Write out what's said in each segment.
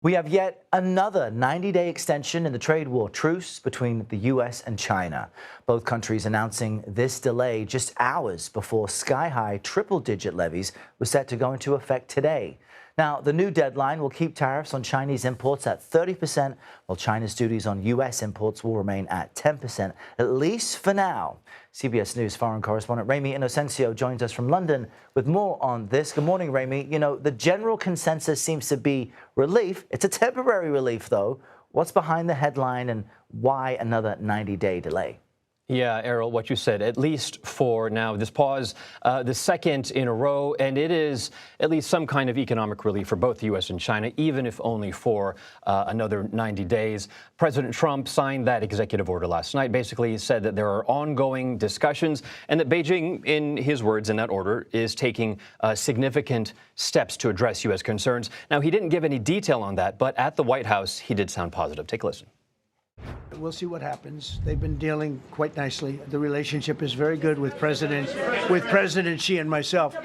We have yet another 90-day extension in the trade war truce between the U.S. and China. Both countries announcing this delay just hours before sky-high triple-digit levies were set to go into effect today. Now, the new deadline will keep tariffs on Chinese imports at 30%, while China's duties on U.S. imports will remain at 10%, at least for now. CBS News foreign correspondent Ramy Inocencio joins us from London with more on this. Good morning, Ramy. You know, the general consensus seems to be relief. It's a temporary relief, though. What's behind the headline and why another 90-day delay? Yeah, Errol, what you said, at least for now, this pause, the second in a row, and it is at least some kind of economic relief for both the U.S. and China, even if only for another 90 days. President Trump signed that executive order last night. Basically, he said that there are ongoing discussions and that Beijing, in his words in that order, is taking significant steps to address U.S. concerns. Now, he didn't give any detail on that, but at the White House, he did sound positive. Take a listen. We'll see what happens. They've been dealing quite nicely. The relationship is very good with President Xi and myself.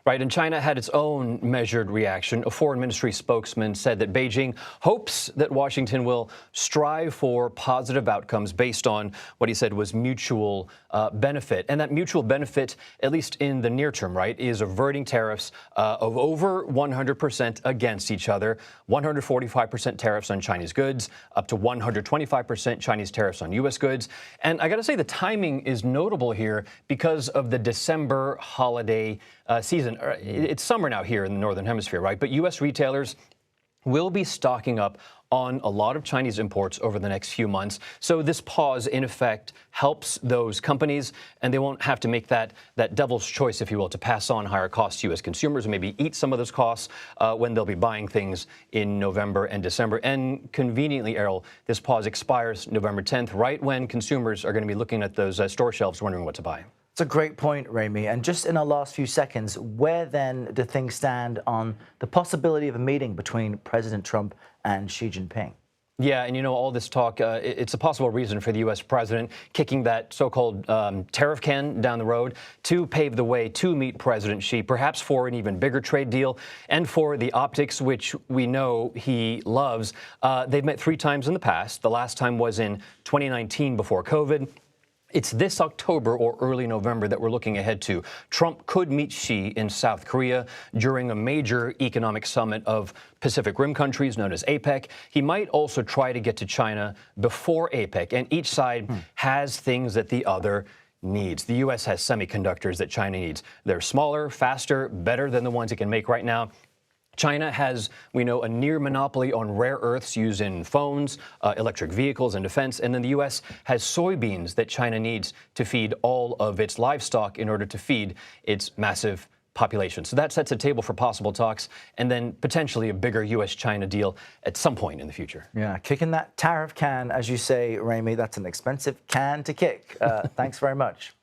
Right, and China had its own measured reaction. A foreign ministry spokesman said that Beijing hopes that Washington will strive for positive outcomes based on what he said was mutual benefit. And that mutual benefit, at least in the near term, right, is averting tariffs of over 100% against each other, 145% tariffs on Chinese goods, up to 125% Chinese tariffs on U.S. goods. And I got to say the timing is notable here because of the December holiday season. It's summer now here in the Northern Hemisphere, right? But U.S. retailers will be stocking up on a lot of Chinese imports over the next few months. So this pause, in effect, helps those companies, and they won't have to make that devil's choice, if you will, to pass on higher costs to U.S. consumers, and maybe eat some of those costs when they'll be buying things in November and December. And conveniently, Errol, this pause expires November 10th, right when consumers are going to be looking at those store shelves wondering what to buy. It's a great point, Ramy. And just in our last few seconds, where then do things stand on the possibility of a meeting between President Trump and Xi Jinping? Yeah, and you know, all this talk, it's a possible reason for the U.S. president kicking that so-called tariff can down the road to pave the way to meet President Xi, perhaps for an even bigger trade deal and for the optics, which we know he loves. They've met 3 times in the past. The last time was in 2019 before COVID. It's this October or early November that we're looking ahead to. Trump could meet Xi in South Korea during a major economic summit of Pacific Rim countries known as APEC. He might also try to get to China before APEC, and each side has things that the other needs. The U.S. has semiconductors that China needs. They're smaller, faster, better than the ones it can make right now. China has, we know, a near monopoly on rare earths used in phones, electric vehicles, and defense. And then the U.S. has soybeans that China needs to feed all of its livestock in order to feed its massive population. So that sets a table for possible talks and then potentially a bigger U.S.-China deal at some point in the future. Yeah, kicking that tariff can, as you say, Ramy, that's an expensive can to kick. Thanks very much.